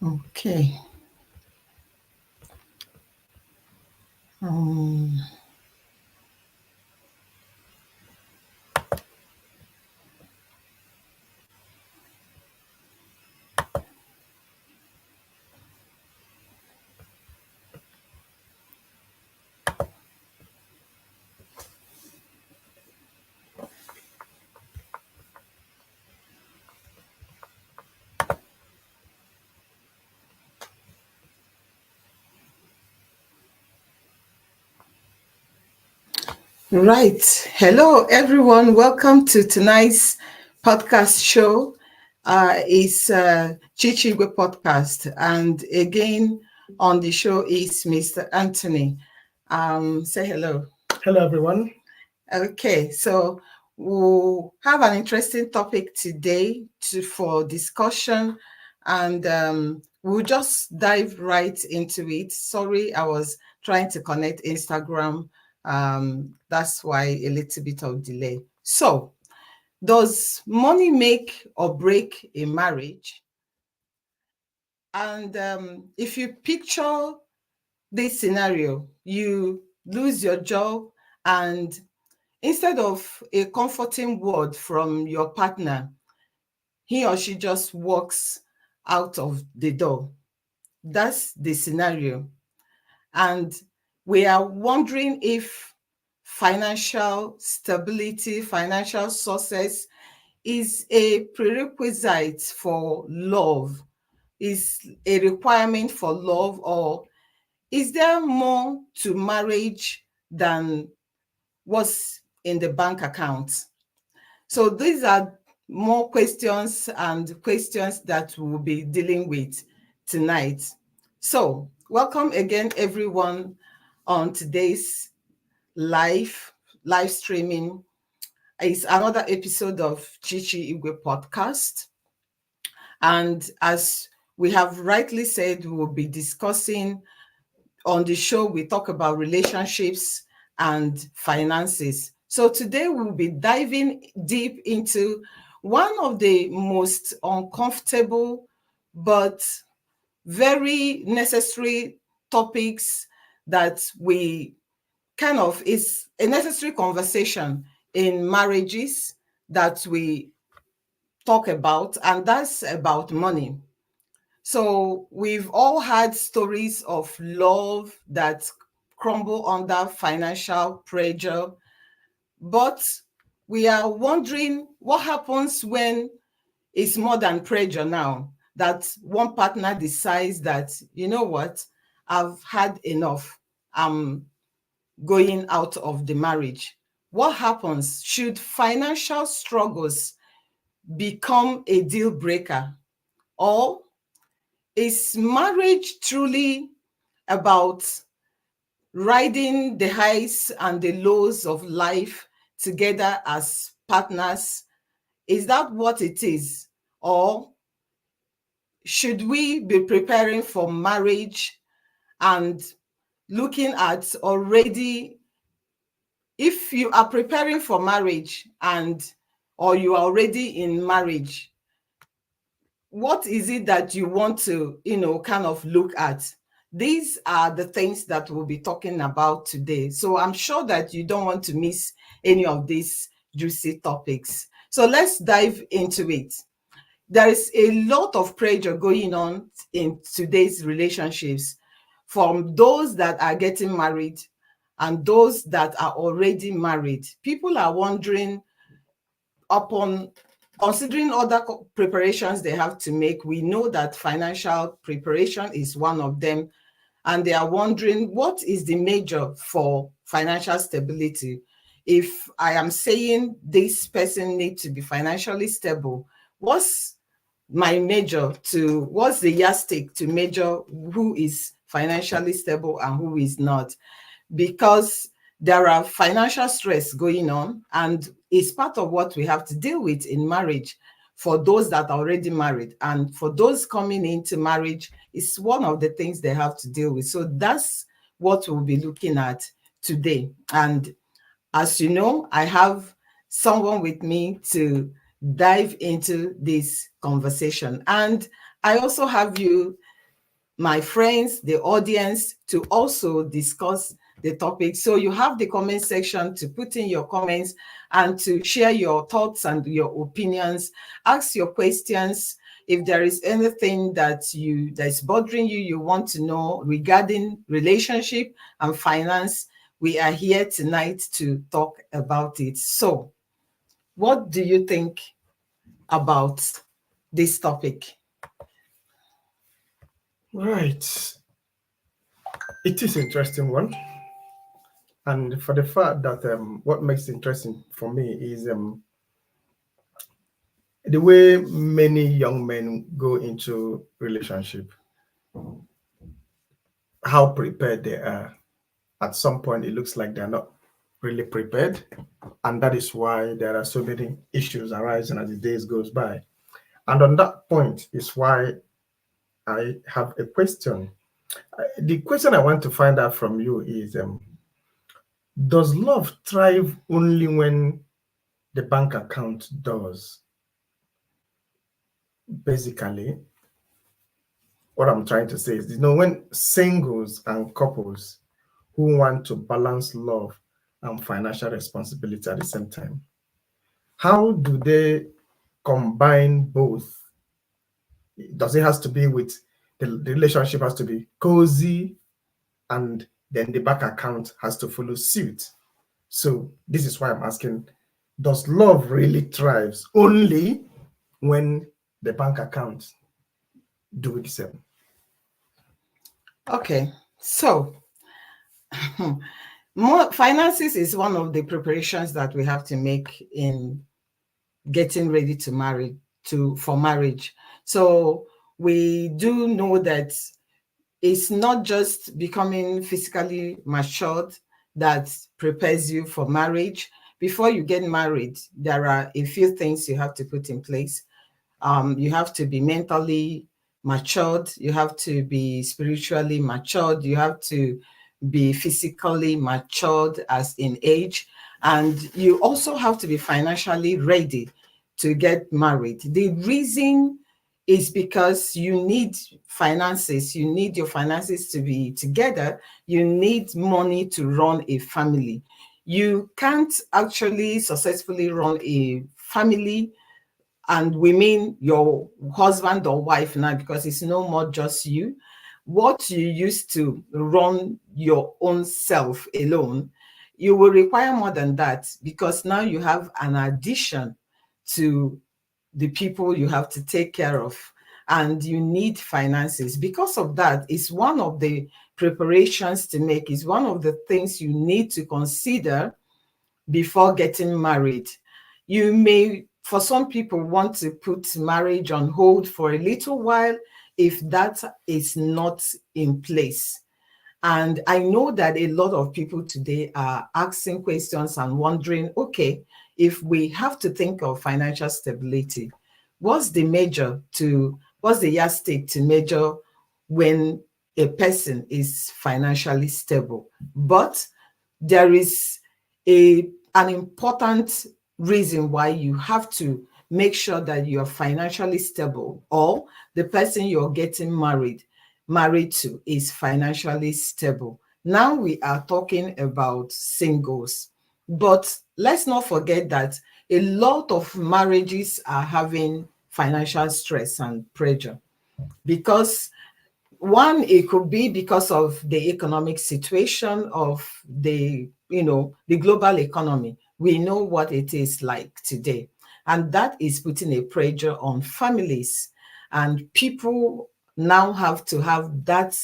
Okay. Um, right. Hello, everyone. Welcome to tonight's podcast show. It's Chichigwe Podcast. And again, on the show is Mr. Anthony. Say hello. Hello, everyone. Okay, so we'll have an interesting topic today for discussion, and we'll just dive right into it. Sorry, I was trying to connect Instagram. That's why a little bit of delay. So, does money make or break a marriage? And if you picture this scenario, you lose your job and instead of a comforting word from your partner, he or she just walks out of the door. That's the scenario. And we are wondering if financial stability, financial success is a prerequisite for love, is a requirement for love, or is there more to marriage than what's in the bank account? So these are more questions and questions that we'll be dealing with tonight. So welcome again, everyone, on today's live streaming. It's another episode of Chichi Igwe podcast. And as we have rightly said, we will be discussing on the show, we talk about relationships and finances. So today we'll be diving deep into one of the most uncomfortable but very necessary topics that we kind of is a necessary conversation in marriages that we talk about, and that's about money. So we've all had stories of love that crumble under financial pressure, but we are wondering what happens when it's more than pressure now, that one partner decides that, you know what, I've had enough. I'm going out of the marriage. What happens? Should financial struggles become a deal breaker? Or is marriage truly about riding the highs and the lows of life together as partners? Is that what it is? Or should we be preparing for marriage and looking at already, if you are preparing for marriage and or you are already in marriage, what is it that you want to, kind of look at? These are the things that we'll be talking about today. So I'm sure that you don't want to miss any of these juicy topics. So let's dive into it. There is a lot of pressure going on in today's relationships from those that are getting married and those that are already married. People are wondering, upon considering other preparations they have to make, we know that financial preparation is one of them, and they are wondering, what is the measure for financial stability? If I am saying this person needs to be financially stable, what's my measure to, what's the yardstick to measure who is financially stable and who is not? Because there are financial stress going on, and it's part of what we have to deal with in marriage for those that are already married, and for those coming into marriage, it's one of the things they have to deal with. So that's what we'll be looking at today. And as you know, I have someone with me to dive into this conversation, and I also have you, my friends, the audience, to also discuss the topic. So you have the comment section to put in your comments and to share your thoughts and your opinions, ask your questions. If there is anything that's bothering you, you want to know regarding relationship and finance, we are here tonight to talk about it. So what do you think about this topic? Right. It is an interesting one. And for the fact that what makes it interesting for me is the way many young men go into relationship, how prepared they are. At some point, it looks like they're not really prepared. And that is why there are so many issues arising as the days goes by. And on that point is why I have a question. The question I want to find out from you is does love thrive only when the bank account does? Basically, what I'm trying to say is, when singles and couples who want to balance love and financial responsibility at the same time, how do they combine both? Does it has to be with the relationship has to be cozy and then the bank account has to follow suit? So this is why I'm asking, does love really thrives only when the bank account do the same? Okay, so more finances is one of the preparations that we have to make in getting ready to marry for marriage. So we do know that it's not just becoming physically matured that prepares you for marriage. Before you get married, there are a few things you have to put in place. You have to be mentally matured, you have to be spiritually matured, you have to be physically matured as in age, and you also have to be financially ready to get married. The reason is because you need finances, you need your finances to be together, you need money to run a family. You can't actually successfully run a family, and we mean your husband or wife now, because it's no more just you. What you used to run your own self alone, you will require more than that, because now you have an addition to the people you have to take care of, and you need finances. Because of that, it's one of the preparations to make, is one of the things you need to consider before getting married. You may, for some people, want to put marriage on hold for a little while if that is not in place. And I know that a lot of people today are asking questions and wondering, okay, if we have to think of financial stability, what's the yardstick to measure when a person is financially stable? But there is an important reason why you have to make sure that you are financially stable, or the person you're getting married to is financially stable. Now we are talking about singles, but let's not forget that a lot of marriages are having financial stress and pressure, because one, it could be because of the economic situation of the global economy. We know what it is like today, and that is putting a pressure on families, and people now have to have that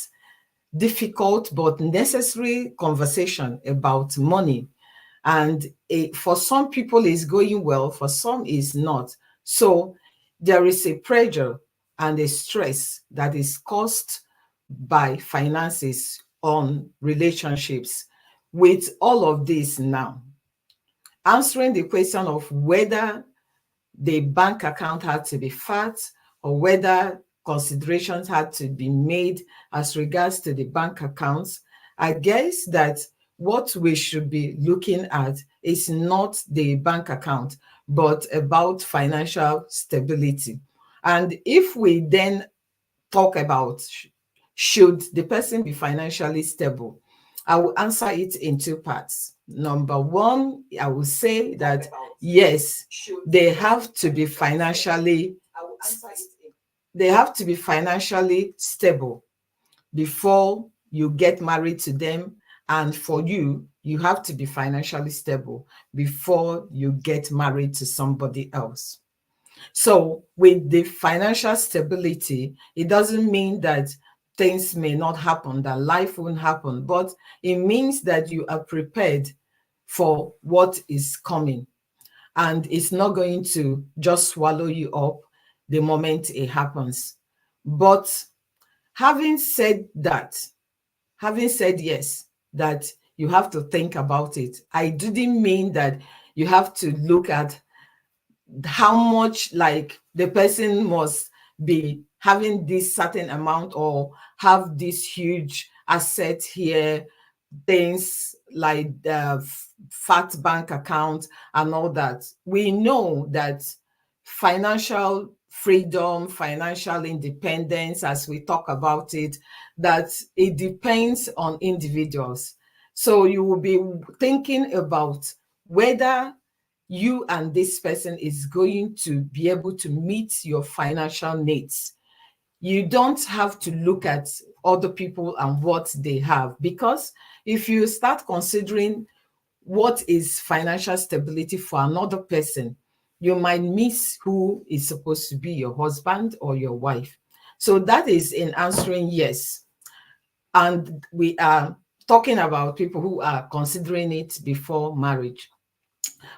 difficult but necessary conversation about money. And for some people it's going well, for some is not. So there is a pressure and a stress that is caused by finances on relationships. With all of this now, answering the question of whether the bank account had to be fat, or whether considerations had to be made as regards to the bank accounts, I guess that what we should be looking at is not the bank account, but about financial stability. And if we then talk about should the person be financially stable? I will answer it in two parts. Number one, I will say that yes, they have to be financially stable before you get married to them. And for you, you have to be financially stable before you get married to somebody else. So with the financial stability, it doesn't mean that things may not happen, that life won't happen, but it means that you are prepared for what is coming. And it's not going to just swallow you up the moment it happens. But having said yes, that you have to think about it, I didn't mean that you have to look at how much like the person must be having this certain amount or have this huge asset here, things like the fat bank account and all that. We know that financial freedom, financial independence, as we talk about it, that it depends on individuals. So you will be thinking about whether you and this person is going to be able to meet your financial needs. You don't have to look at other people and what they have, because if you start considering what is financial stability for another person, you might miss who is supposed to be your husband or your wife. So that is in answering yes. And we are talking about people who are considering it before marriage.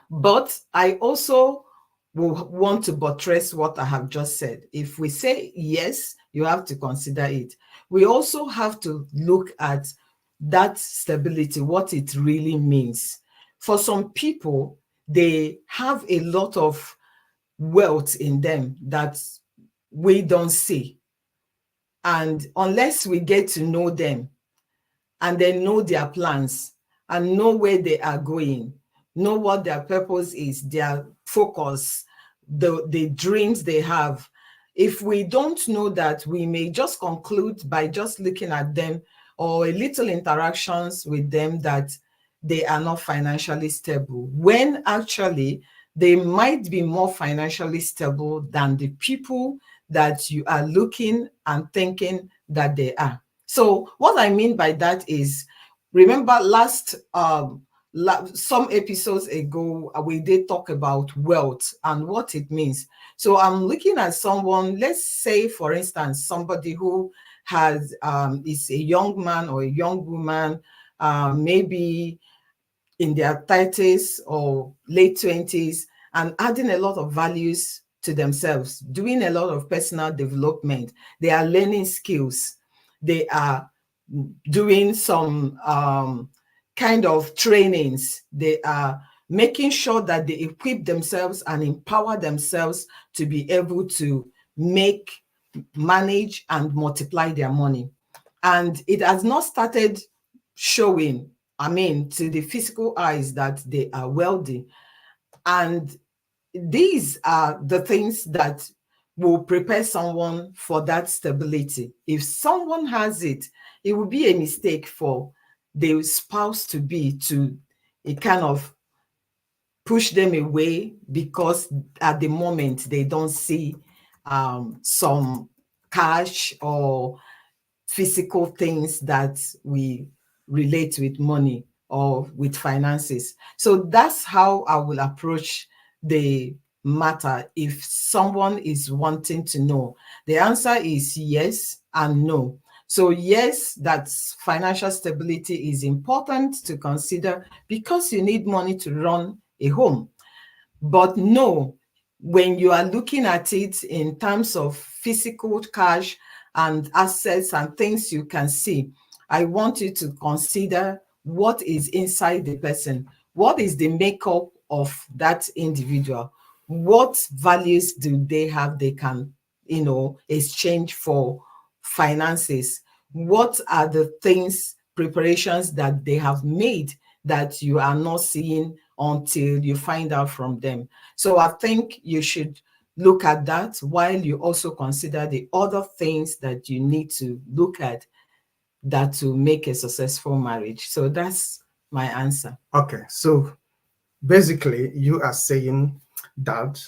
But I also will want to buttress what I have just said. If we say yes, you have to consider it. We also have to look at that stability, what it really means. For some people, they have a lot of wealth in them that we don't see. And unless we get to know them and then know their plans and know where they are going, know what their purpose is, their focus, the dreams they have. If we don't know that, we may just conclude by just looking at them or a little interactions with them that they are not financially stable, when actually they might be more financially stable than the people that you are looking and thinking that they are. So what I mean by that is, remember some episodes ago, we did talk about wealth and what it means. So I'm looking at someone, let's say, for instance, somebody who has is a young man or a young woman, maybe in their 30s or late 20s, and adding a lot of values to themselves, doing a lot of personal development. They are learning skills. They are doing some kind of trainings. They are making sure that they equip themselves and empower themselves to be able to manage and multiply their money. And it has not started showing, to the physical eyes, that they are wealthy. And these are the things that will prepare someone for that stability. If someone has it, it will be a mistake for the spouse to kind of push them away because at the moment they don't see some cash or physical things that we relate with money or with finances. So that's how I will approach the matter if someone is wanting to know. The answer is yes and no. So yes, that financial stability is important to consider because you need money to run a home. But no, when you are looking at it in terms of physical cash and assets and things you can see, I want you to consider what is inside the person. What is the makeup of that individual? What values do they have they can, exchange for finances? What are the things, preparations that they have made that you are not seeing until you find out from them? So I think you should look at that while you also consider the other things that you need to look at that to make a successful marriage. So that's my answer. Okay, so basically you are saying that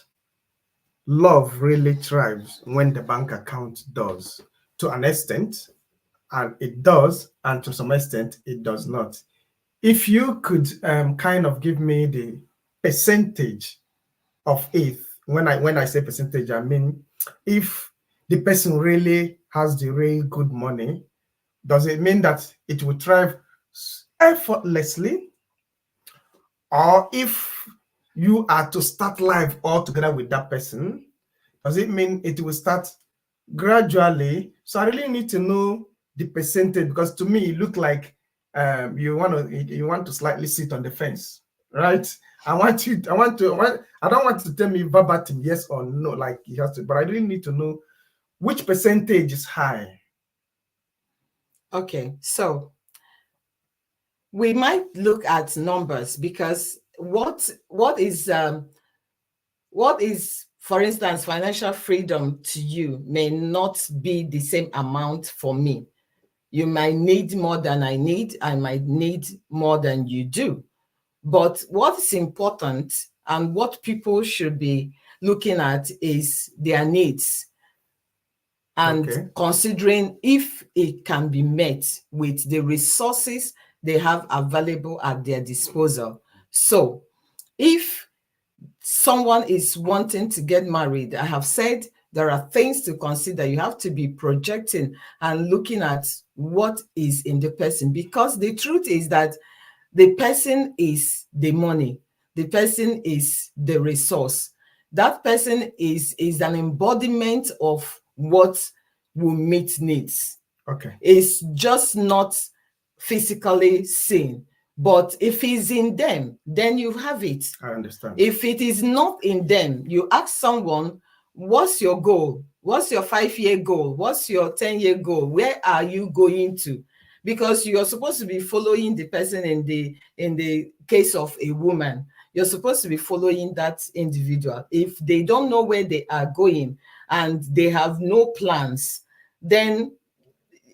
love really thrives when the bank account does, to an extent, and it does, and to some extent, it does not. If you could kind of give me the percentage of it, when I say percentage, I mean if the person really has the real good money, does it mean that it will thrive effortlessly? Or if you are to start life all together with that person, does it mean it will start gradually? So I really need to know the percentage, because to me it look like you want to slightly sit on the fence, right? I don't want to tell me verbatim yes or no, like you have to, but I really need to know which percentage is high. Okay, so we might look at numbers, because what is for instance, financial freedom to you may not be the same amount for me. You might need more than I need. I might need more than you do. But what's important and what people should be looking at is their needs, and Okay. considering if it can be met with the resources they have available at their disposal. So if someone is wanting to get married, I have said there are things to consider. You have to be projecting and looking at what is in the person, because the truth is that the person is the money, the person is the resource. That person is an embodiment of what will meet needs. Okay. It's just not physically seen. But if it's in them, then you have it. I understand. If it is not in them, you ask someone, what's your goal? What's your 5-year goal? What's your 10-year goal? Where are you going to? Because you're supposed to be following the person. In the case of a woman, you're supposed to be following that individual. If they don't know where they are going and they have no plans, then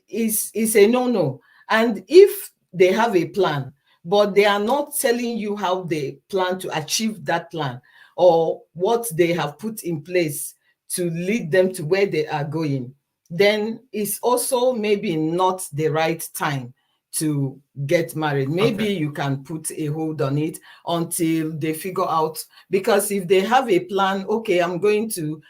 is a no-no. And if they have a plan, but they are not telling you how they plan to achieve that plan, or what they have put in place to lead them to where they are going, then it's also maybe not the right time to get married. Maybe Okay. you can put a hold on it until they figure out, because if they have a plan, okay, I'm going to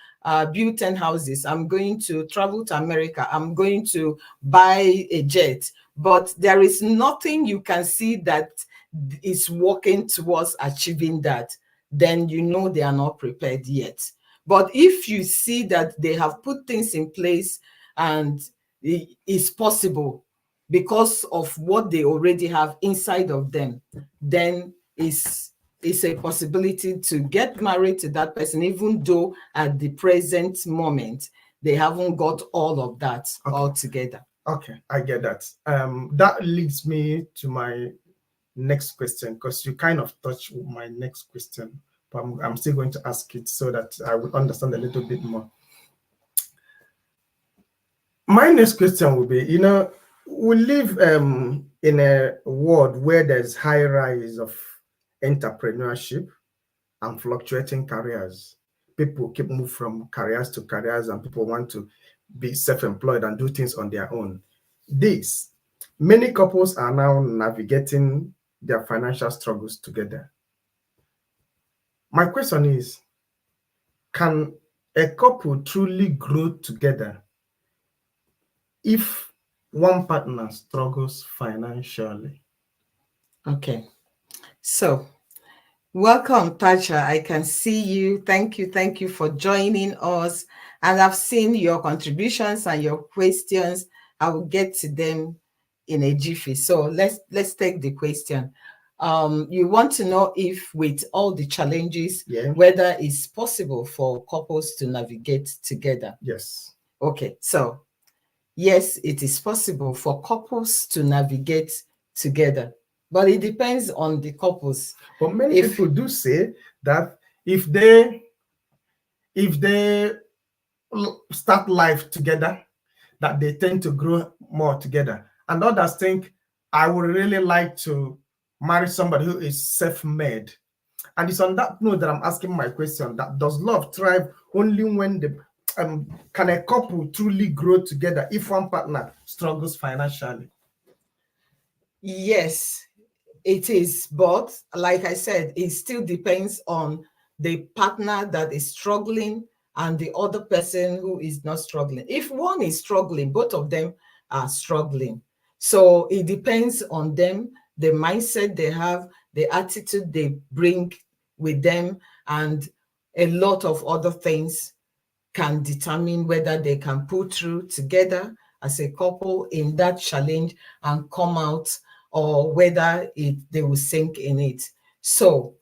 build 10 houses, I'm going to travel to America, I'm going to buy a jet, but there is nothing you can see that is working towards achieving that, then you know they are not prepared yet. But if you see that they have put things in place and it is possible because of what they already have inside of them, then it's a possibility to get married to that person, even though at the present moment they haven't got all of that all together. Okay, I get that. That leads me to my next question, because you kind of touched my next question, but I'm still going to ask it so that I will understand a little bit more. My next question will be, we live in a world where there's high rise of entrepreneurship and fluctuating careers. People keep moving from careers to careers, and people want to be self-employed and do things on their own. Many couples are now navigating their financial struggles together. My question is, can a couple truly grow together if one partner struggles financially? Okay, so welcome, Tasha. I can see you. Thank you for joining us. And I've seen your contributions and your questions. I will get to them in a jiffy. So let's take the question. You want to know if, with all the challenges, whether it's possible for couples to navigate together. Yes. Okay, so yes, it is possible for couples to navigate together, but it depends on the couples. But many people do say that if they if they start life together, that they tend to grow more together. And others think, I would really like to marry somebody who is self-made. And it's on that note that I'm asking my question, that does love thrive only when the can a couple truly grow together if one partner struggles financially? Yes, it is. But like I said, it still depends on the partner that is struggling and the other person who is not struggling. If one is struggling, both of them are struggling. So it depends on them, the mindset they have, the attitude they bring with them, and a lot of other things can determine whether they can pull through together as a couple in that challenge and come out, or whether they will sink in it. So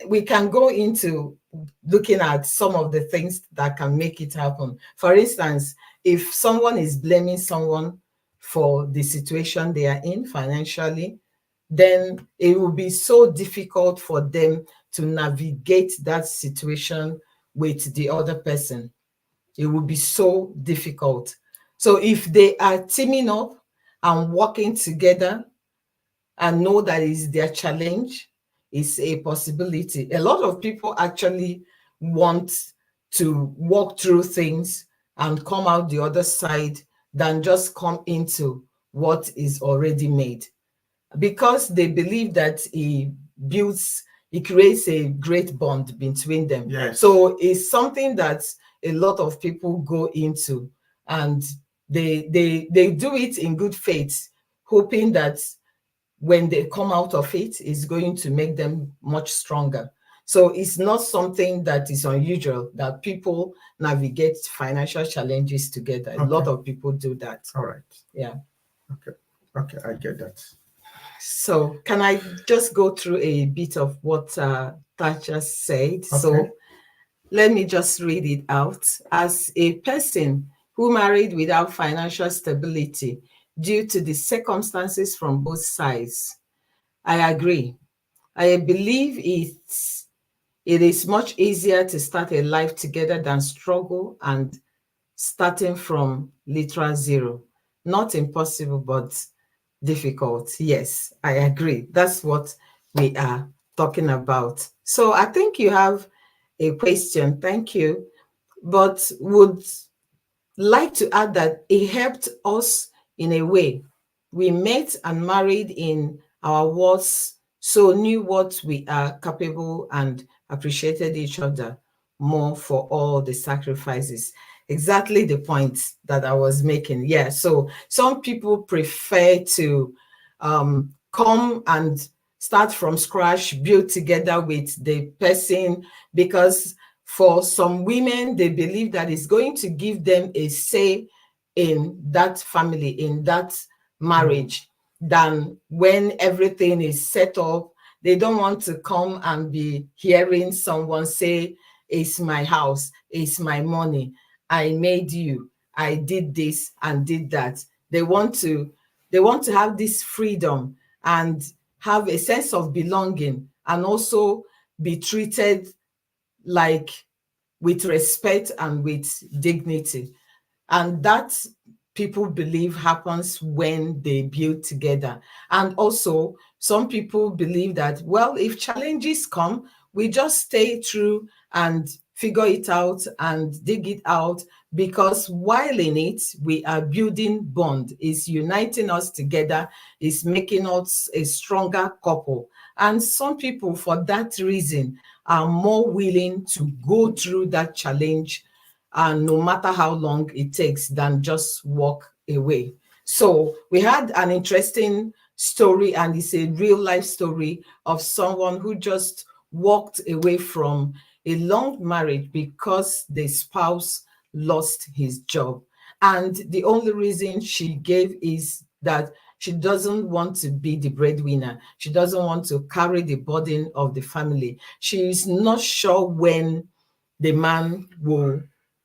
we can go into looking at some of the things that can make it happen. For instance, if someone is blaming someone for the situation they are in financially, then it will be so difficult for them to navigate that situation with the other person. It will be so difficult. So if they are teaming up and working together and know that is their challenge, is a possibility. A lot of people actually want to walk through things and come out the other side than just come into what is already made, because they believe that it creates a great bond between them. Yes. So it's something that a lot of people go into, and they do it in good faith, hoping that when they come out of it, it's going to make them much stronger. So it's not something that is unusual that people navigate financial challenges together. A lot of people do that. All right. Yeah. Okay, I get that. So can I just go through a bit of what Thatcher said? Okay. So let me just read it out. As a person who married without financial stability due to the circumstances from both sides, I agree. I believe it is much easier to start a life together than struggle and starting from literal zero. Not impossible, but difficult. Yes, I agree. That's what we are talking about. So I think you have a question. Thank you. But would like to add that it helped us in a way. We met and married in our words, so knew what we are capable and appreciated each other more for all the sacrifices. Exactly the point that I was making. Yeah. So some people prefer to come and start from scratch, build together with the person, because for some women, they believe that it's going to give them a say in that family, in that marriage, than when everything is set up. They don't want to come and be hearing someone say, it's my house, it's my money, I made you, I did this and did that. They want to have this freedom and have a sense of belonging, and also be treated like with respect and with dignity. And that, people believe, happens when they build together. And also some people believe that, well, if challenges come, we just stay through and figure it out and dig it out, because while in it, we are building bond, is uniting us together, is making us a stronger couple. And some people, for that reason, are more willing to go through that challenge, and no matter how long it takes, than just walk away. So we had an interesting story, and it's a real life story of someone who just walked away from a long marriage because the spouse lost his job. And the only reason she gave is that she doesn't want to be the breadwinner. She doesn't want to carry the burden of the family. She is not sure when the man will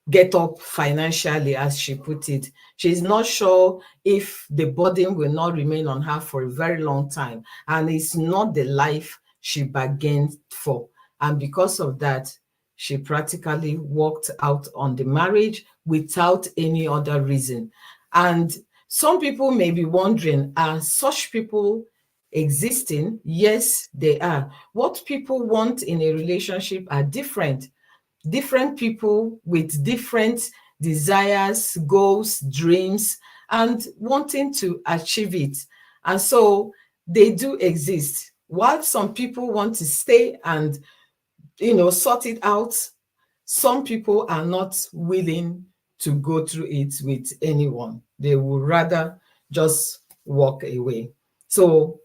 get up financially, as she put it. She's not sure if the burden will not remain on her for a very long time. And it's not the life she bargained for. And because of that, she practically walked out on the marriage without any other reason. And some people may be wondering, are such people existing? Yes, they are. What people want in a relationship are different. Different people with different desires, goals, dreams, and wanting to achieve it. And so they do exist. While some people want to stay and, sort it out, some people are not willing to go through it with anyone. They would rather just walk away. So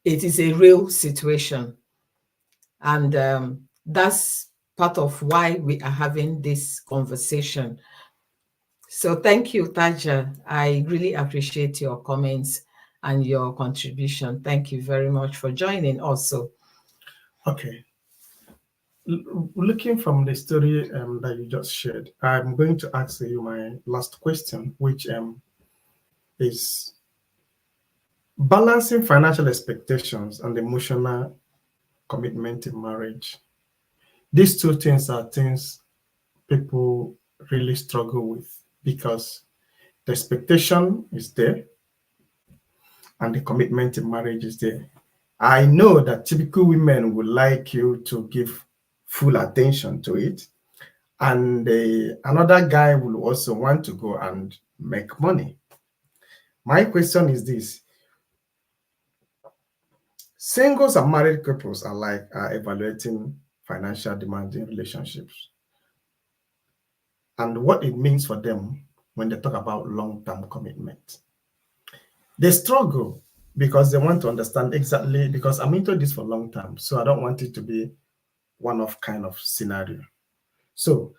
it is a real situation. And that's part of why we are having this conversation. So thank you, Taja. I really appreciate your comments and your contribution. Thank you very much for joining also. Okay. Looking from the story that you just shared, I'm going to ask you my last question, which is balancing financial expectations and emotional commitment in marriage. These two things are things people really struggle with because the expectation is there and the commitment in marriage is there. I know that typical women would like you to give full attention to it, and another guy will also want to go and make money. My question is this: singles and married couples are evaluating financial demands in relationships and what it means for them when they talk about long-term commitment. They struggle because they want to understand exactly, because I'm into this for a long time, so I don't want it to be one-off kind of scenario. So,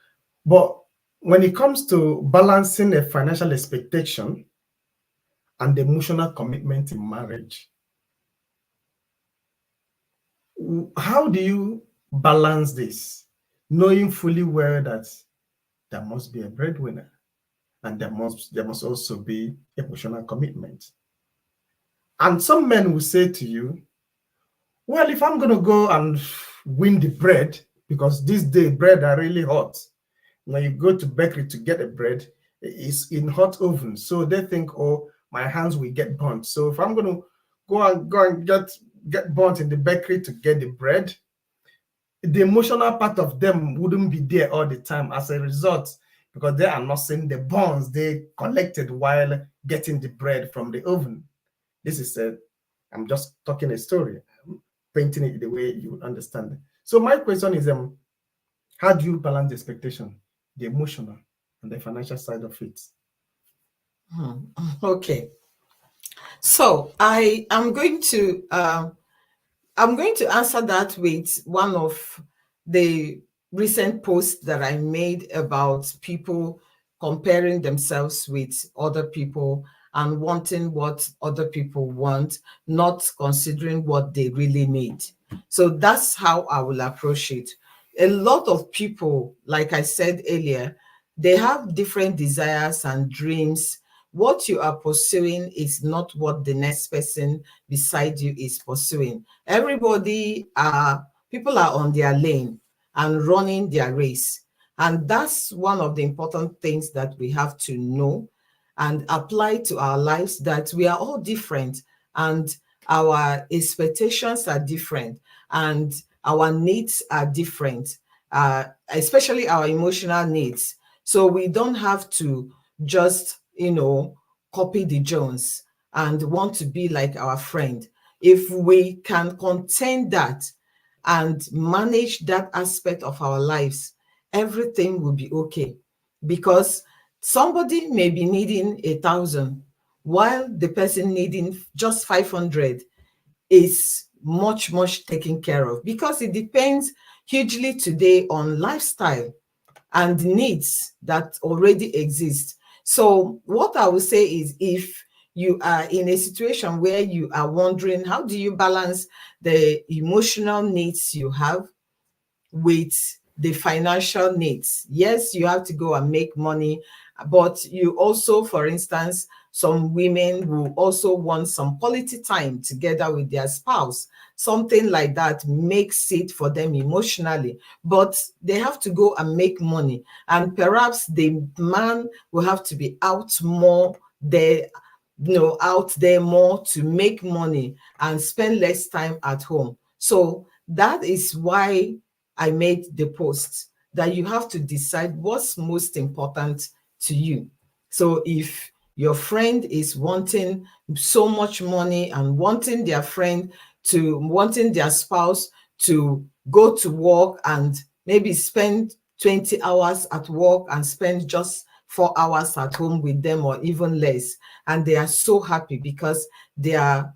but when it comes to balancing a financial expectation and emotional commitment in marriage, how do you balance this, knowing fully well that there must be a breadwinner and there must also be emotional commitment? And some men will say to you, well, if I'm going to go and win the bread, because this day bread are really hot. When you go to bakery to get a bread, it's in hot oven. So they think, oh, my hands will get burnt. So if I'm going to go and get burnt in the bakery to get the bread, the emotional part of them wouldn't be there all the time as a result, because they are not seeing the bonds they collected while getting the bread from the oven. This is I'm just talking a story, painting it the way you would understand it. So my question is, how do you balance the expectation, the emotional and the financial side of it? Okay. So I'm going to answer that with one of the recent posts that I made about people comparing themselves with other people and wanting what other people want, not considering what they really need. So that's how I will approach it. A lot of people, like I said earlier, they have different desires and dreams. What you are pursuing is not what the next person beside you is pursuing. People are on their lane and running their race. And that's one of the important things that we have to know and apply to our lives, that we are all different and our expectations are different and our needs are different, especially our emotional needs. So we don't have to just, copy the Jones and want to be like our friend. If we can contain that and manage that aspect of our lives, everything will be okay. Because somebody may be needing 1,000 while the person needing just 500 is much taken care of, because it depends hugely today on lifestyle and needs that already exist. So what I would say is, if you are in a situation where you are wondering, how do you balance the emotional needs you have with the financial needs. Yes, you have to go and make money, but you also, for instance, some women will also want some quality time together with their spouse. Something like that makes it for them emotionally, but they have to go and make money. And perhaps the man will have to be out more there, out there more to make money and spend less time at home. So that is why I made the post, that you have to decide what's most important to you. So if your friend is wanting so much money and wanting wanting their spouse to go to work and maybe spend 20 hours at work and spend just 4 hours at home with them or even less, and they are so happy because their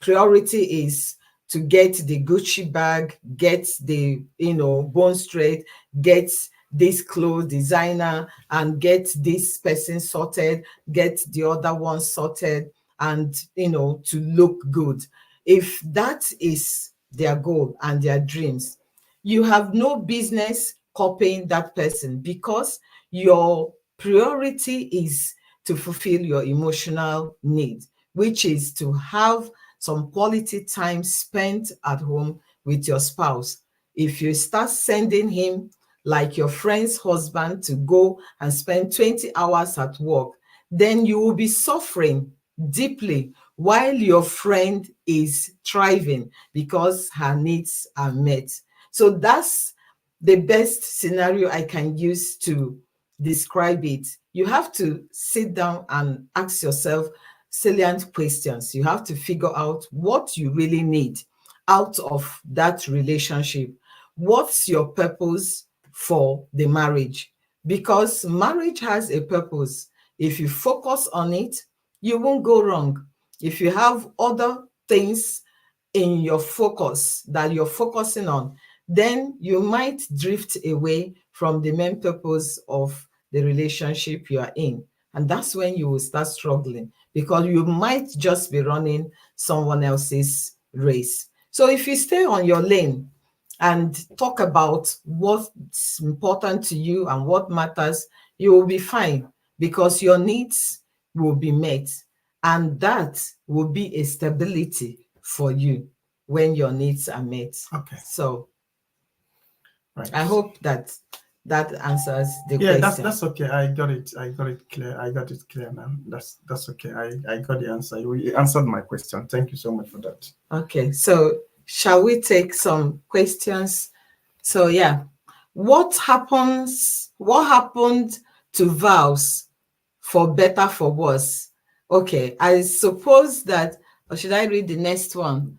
priority is to get the Gucci bag, get the bone straight, get this clothes designer, and get this person sorted, get the other one sorted, and to look good. If that is their goal and their dreams, you have no business copying that person, because your priority is to fulfill your emotional need, which is to have some quality time spent at home with your spouse. If you start sending him like your friend's husband to go and spend 20 hours at work, then you will be suffering deeply while your friend is thriving because her needs are met. So that's the best scenario I can use to describe it. You have to sit down and ask yourself salient questions. You have to figure out what you really need out of that relationship. What's your purpose for the marriage? Because marriage has a purpose. If you focus on it, you won't go wrong. If you have other things in your focus that you're focusing on, then you might drift away from the main purpose of the relationship you are in. And that's when you will start struggling, because you might just be running someone else's race. So if you stay on your lane and talk about what's important to you and what matters, you will be fine, because your needs will be met. And that will be a stability for you when your needs are met. Okay. So Right. I hope that answers the Yeah, question. that's okay. I got it clear. I got it clear now. That's okay. I got the answer. You answered my question. Thank you so much for that. Okay, so shall we take some questions? So yeah, what happened to vows, for better, for worse? Okay, I suppose that, or should I read the next one?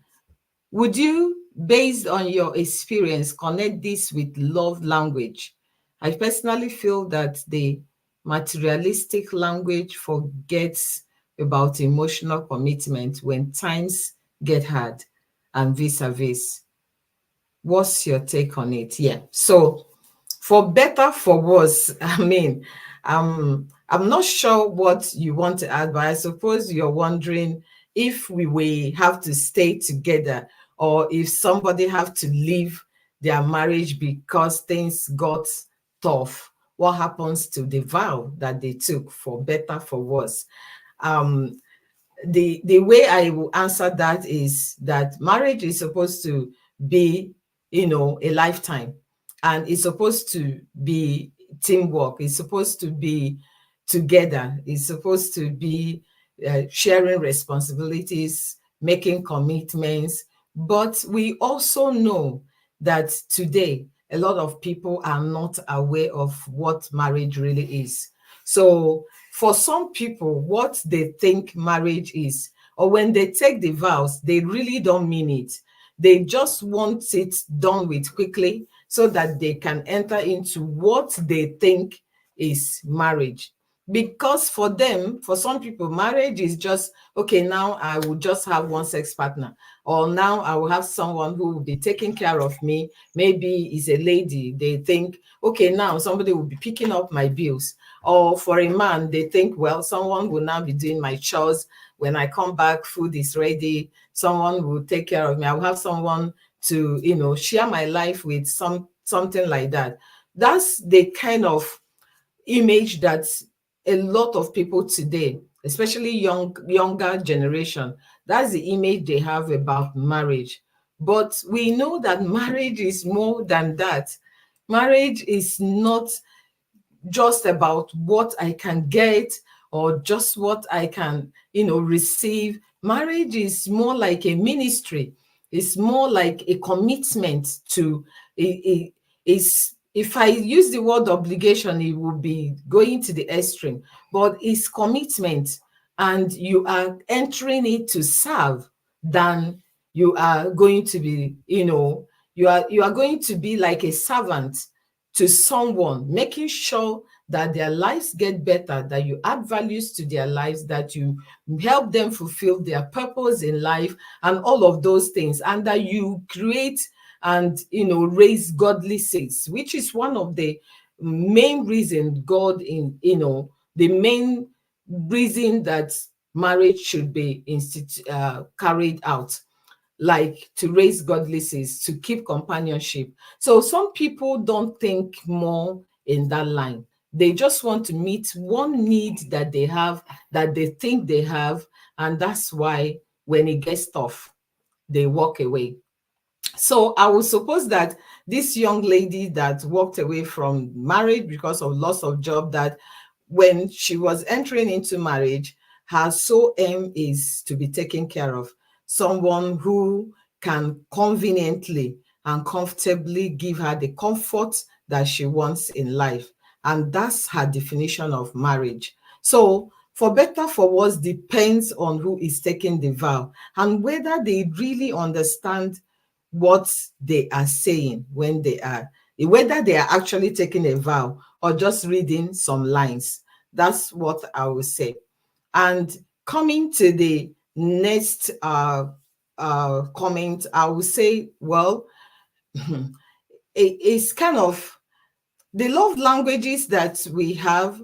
Would you, based on your experience, connect this with love language? I personally feel that the materialistic language forgets about emotional commitment when times get hard, and vis-a-vis. What's your take on it? Yeah. So for better, for worse, I mean, I'm not sure what you want to add, but I suppose you're wondering if we will have to stay together, or if somebody have to leave their marriage because things got tough. What happens to the vow that they took, for better, for worse? Um, the way I will answer that is that marriage is supposed to be, a lifetime, and it's supposed to be teamwork. It's supposed to be together. It's supposed to be sharing responsibilities, making commitments. But we also know that today a lot of people are not aware of what marriage really is. So for some people, what they think marriage is, or when they take the vows, they really don't mean it. They just want it done with quickly so that they can enter into what they think is marriage. Because for them, for some people, marriage is just, okay, now I will just have one sex partner, or now I will have someone who will be taking care of me. Maybe it's a lady, they think, okay, now somebody will be picking up my bills. Or for a man, they think, well, someone will now be doing my chores. When I come back, food is ready. Someone will take care of me. I will have someone to, share my life with, something like that. That's the kind of image that a lot of people today, especially younger generation, that's the image they have about marriage. But we know that marriage is more than that. Marriage is not just about what I can get or just what I can, receive. Marriage is more like a ministry. It's more like a commitment to is if I use the word obligation, it would be going to the extreme, but it's commitment, and you are entering it to serve than you are going to be, you are going to be like a servant to someone, making sure that their lives get better, that you add values to their lives, that you help them fulfill their purpose in life, and all of those things, and that you create and raise godly seeds, which is one of the main reason God the main reason that marriage should be carried out, like to raise godly seeds, to keep companionship. So some people don't think more in that line. They just want to meet one need that they have, that they think they have, and that's why when it gets tough, they walk away. So I would suppose that this young lady that walked away from marriage because of loss of job, that when she was entering into marriage, her sole aim is to be taken care of. Someone who can conveniently and comfortably give her the comfort that she wants in life. And that's her definition of marriage. So for better, for worse, depends on who is taking the vow and whether they really understand what they are saying when they are, whether they are actually taking a vow or just reading some lines. That's what I will say. And coming to the next comment, I will say, well, it's kind of the love languages that we have.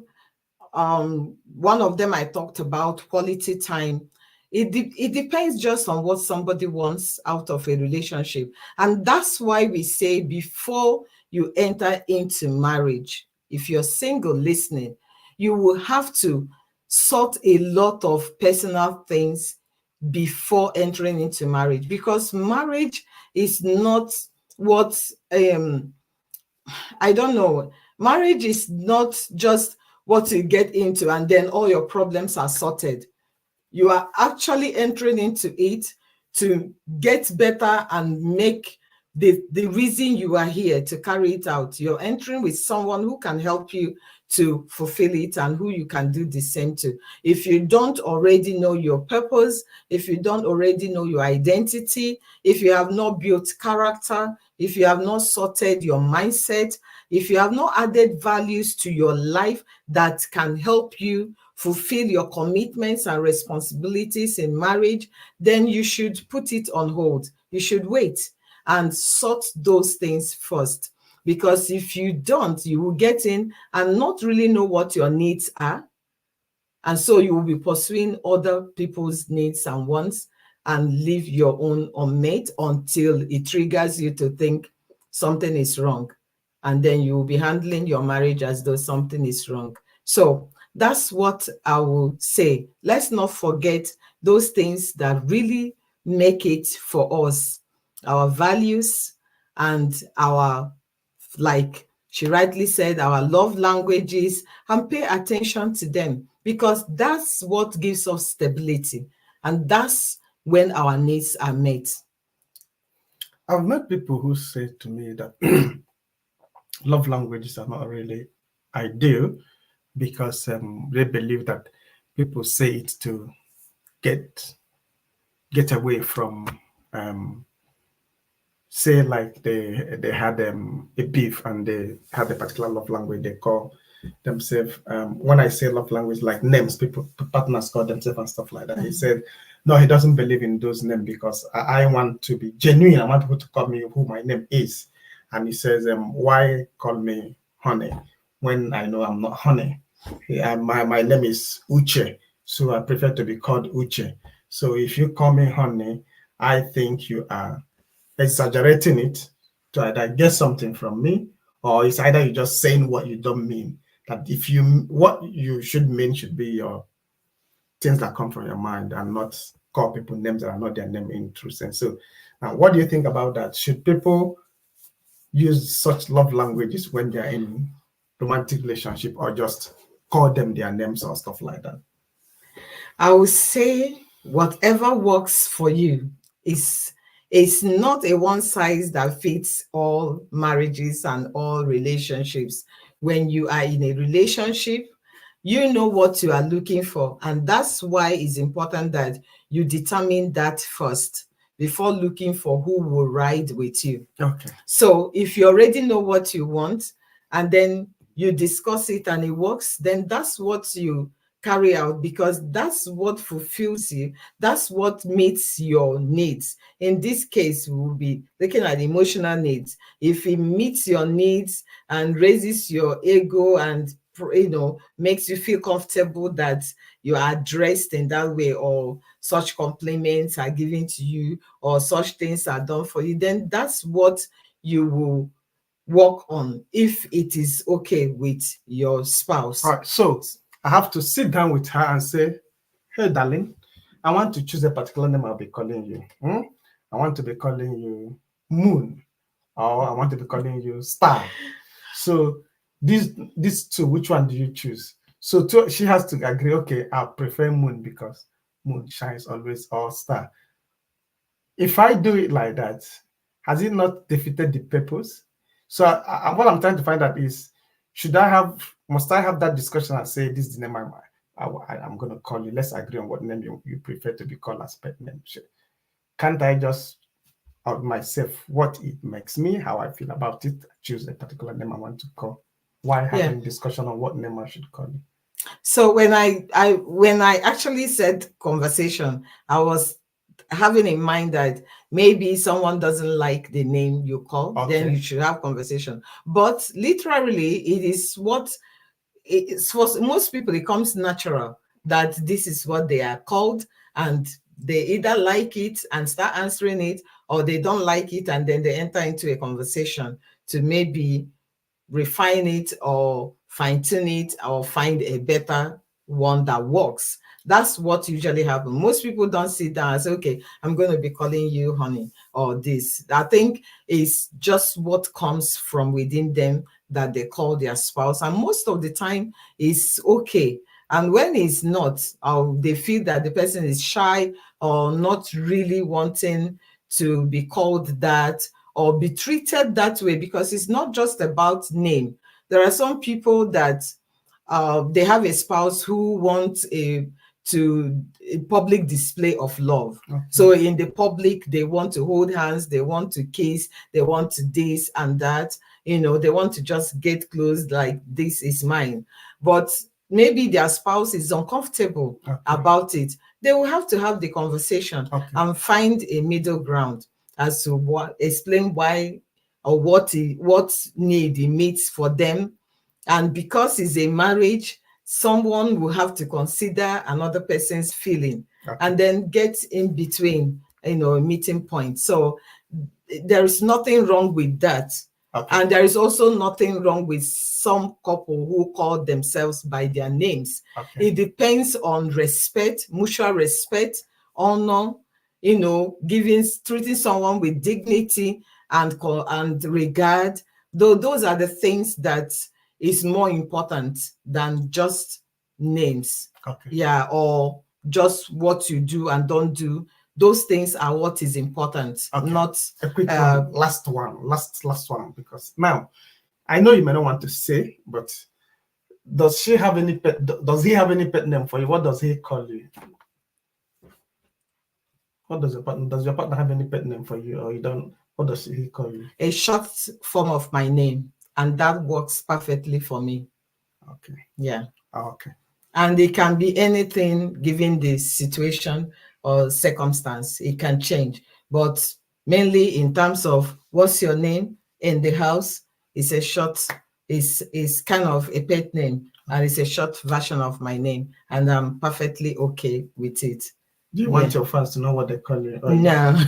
One of them I talked about, quality time. It depends just on what somebody wants out of a relationship. And that's why we say before you enter into marriage, if you're single listening, you will have to sort a lot of personal things before entering into marriage, because marriage is not what I don't know. Marriage is not just what you get into and then all your problems are sorted. You are actually entering into it to get better and make the reason you are here to carry it out. You're entering with someone who can help you to fulfill it and who you can do the same to. If you don't already know your purpose, if you don't already know your identity, if you have not built character, if you have not sorted your mindset, if you have not added values to your life that can help you fulfill your commitments and responsibilities in marriage, then you should put it on hold. You should wait and sort those things first. Because if you don't, you will get in and not really know what your needs are. And so you will be pursuing other people's needs and wants and leave your own unmet until it triggers you to think something is wrong. And then you will be handling your marriage as though something is wrong. So that's what I will say. Let's not forget those things that really make it for us, our values and our, like she rightly said, our love languages, and pay attention to them, because that's what gives us stability. And that's when our needs are met. I've met people who say to me that love languages are not really ideal because they believe that people say it to get away from say like they had a beef and they had a particular love language they call themselves. When I say love language, like names people partners call themselves and stuff like that, he said no, he doesn't believe in those names because I want to be genuine. I want people to call me who my name is. And he says, why call me honey when I know I'm not honey? My name is Uche, so I prefer to be called Uche. So if you call me honey, I think you are exaggerating it, to either get something from me, or it's either you're just saying what you don't mean. That if you, what you should mean should be your things that come from your mind, and not call people names that are not their name in true sense. So now, what do you think about that? Should people use such love languages when they're in romantic relationship, or just call them their names or stuff like that? I would say whatever works for you is it's not a one size that fits all marriages and all relationships. When you are in a relationship, you know what you are looking for, and that's why it's important that you determine that first before looking for who will ride with you. Okay. So if you already know what you want, and then you discuss it and it works, then that's what you carry out, because that's what fulfills you. That's what meets your needs. In this case, we'll be looking at emotional needs. If it meets your needs and raises your ego and makes you feel comfortable that you are addressed in that way, or such compliments are given to you, or such things are done for you, then that's what you will work on, if it is okay with your spouse. All right, so I have to sit down with her and say, hey, darling, I want to choose a particular name I'll be calling you. I want to be calling you Moon, or I want to be calling you Star. So these two, which one do you choose? So she has to agree, okay, I prefer Moon because Moon shines always, or Star. If I do it like that, has it not defeated the purpose? So what I'm trying to find out is, must I have that discussion and say, this is the name I'm going to call you. Let's agree on what name you prefer to be called as pet name. Can't I just out myself what it makes me, how I feel about it, choose a particular name I want to call? Why having discussion on what name I should call you? So when I actually said conversation, I was having in mind that maybe someone doesn't like the name you call, then you should have conversation. But literally, it is what it's for most people. It comes natural that this is what they are called, and they either like it and start answering it, or they don't like it and then they enter into a conversation to maybe refine it or fine-tune it or find a better one that works. That's what usually happens. Most people don't sit down and say, okay, I'm going to be calling you honey or this. I think it's just what comes from within them that they call their spouse. And most of the time it's okay. And when it's not, or they feel that the person is shy or not really wanting to be called that, or be treated that way, because it's not just about name. There are some people that they have a spouse who wants a public display of love. Okay. So in the public, they want to hold hands, they want to kiss, they want to this and that. They want to just get close, like this is mine. But maybe their spouse is uncomfortable about it. They will have to have the conversation and find a middle ground as to explain why or what need it meets for them. And because it's a marriage, someone will have to consider another person's feeling and then get in between, a meeting point. So there is nothing wrong with that. And there is also nothing wrong with some couple who call themselves by their names. It depends on respect, mutual respect, honor, treating someone with dignity and regard. Though those are the things that is more important than just names. Or just what you do and don't do. Those things are what is important, not a quick one. Last one, because now I know you may not want to say, but does he have any pet name for you? What does he call you? What does your partner have any pet name for you, or you don't? What does he call you? A short form of my name, and that works perfectly for me. Yeah. And it can be anything given the situation or circumstance. It can change, but mainly in terms of what's your name in the house, it's a short, is kind of a pet name, and it's a short version of my name, and I'm perfectly okay with it. Do you want your fans to know what they call you? No.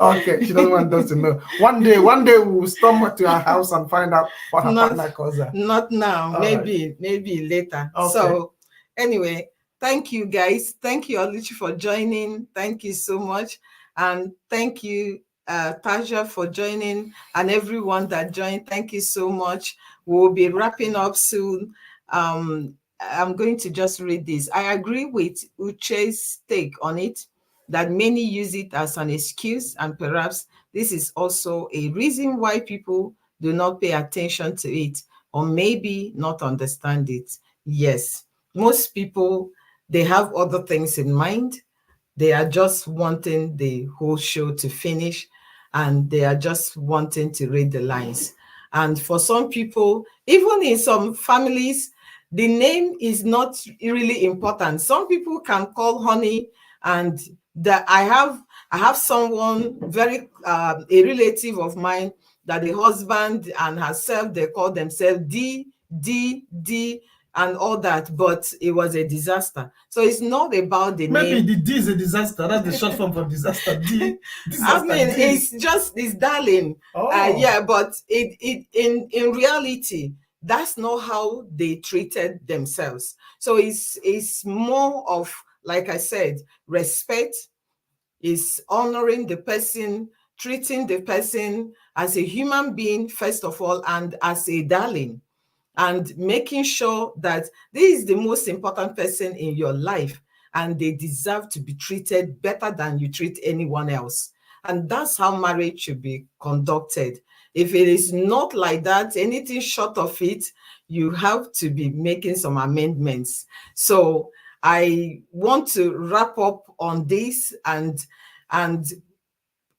Okay, she doesn't want us to know. One day we will storm to her house and find out what her partner calls her. Not now, All maybe later. Okay. So anyway, thank you guys. Thank you, Oluchi, for joining. Thank you so much. And thank you, Taja, for joining, and everyone that joined. Thank you so much. We'll be wrapping up soon. I'm going to just read this. I agree with Uche's take on it, that many use it as an excuse, and perhaps this is also a reason why people do not pay attention to it, or maybe not understand it. Yes, most people, they have other things in mind. They are just wanting the whole show to finish, and they are just wanting to read the lines. And for some people, even in some families, the name is not really important. Some people can call honey, and that I have someone very a relative of mine, that the husband and herself, they call themselves D, and all that, but it was a disaster. So it's not about the Maybe name. the D is a disaster. That's the short form for disaster. D, disaster. I mean, D. it's darling. Oh. Yeah, but it in reality, that's not how they treated themselves. So it's more of, like I said, respect, is honoring the person, treating the person as a human being, first of all, and as a darling, and making sure that this is the most important person in your life, and they deserve to be treated better than you treat anyone else. And that's how marriage should be conducted. If it is not like that, anything short of it, you have to be making some amendments. So I want to wrap up on this, and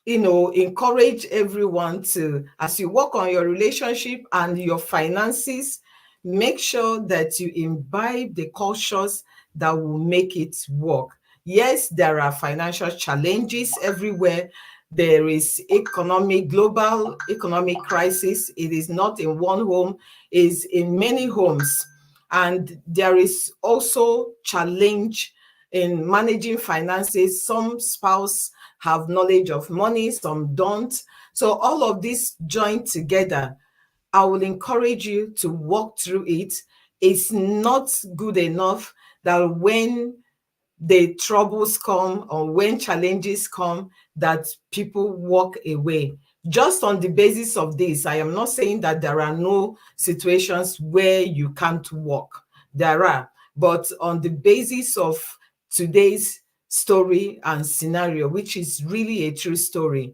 encourage everyone to, as you work on your relationship and your finances, make sure that you imbibe the cultures that will make it work. Yes, there are financial challenges everywhere. There is global economic crisis. It is not in one home, it is in many homes. And there is also challenge in managing finances. Some spouse have knowledge of money, some don't. So all of this joined together, I will encourage you to walk through it. It's not good enough that when the troubles come or when challenges come, that people walk away. Just on the basis of this, I am not saying that there are no situations where you can't walk. There are, but on the basis of today's story and scenario, which is really a true story,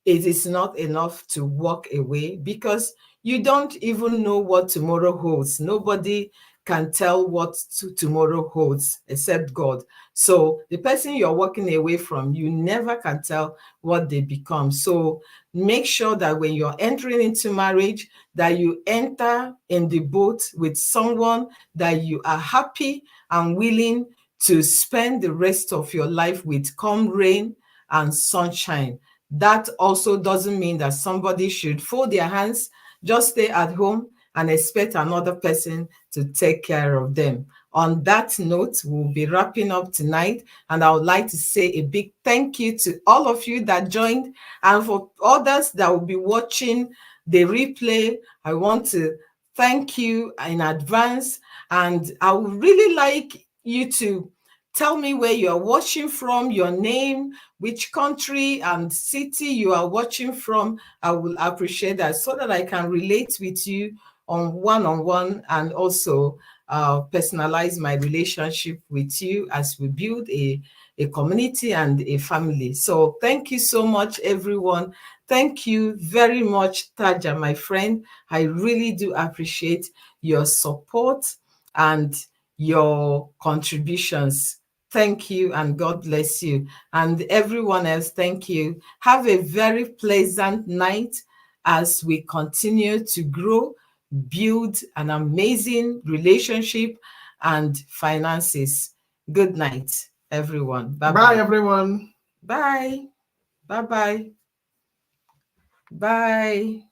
it is not enough to walk away, because you don't even know what tomorrow holds. Nobody can tell what tomorrow holds except God. So the person you're walking away from, you never can tell what they become. So make sure that when you're entering into marriage, that you enter in the boat with someone that you are happy and willing to spend the rest of your life with, come rain and sunshine. That also doesn't mean that somebody should fold their hands, just stay at home and expect another person to take care of them. On that note, we'll be wrapping up tonight, and I would like to say a big thank you to all of you that joined, and for others that will be watching the replay, I want to thank you in advance, and I would really like you to tell me where you are watching from, your name, which country and city you are watching from. I will appreciate that, so that I can relate with you on one-on-one, and also personalize my relationship with you as we build a community and a family. So thank you so much, everyone. Thank you very much, Taja, my friend. I really do appreciate your support and your contributions. Thank you, and God bless you. And everyone else, thank you. Have a very pleasant night as we continue to grow, build an amazing relationship and finances. Good night, everyone. Bye-bye. Bye, everyone. Bye. Bye-bye. Bye.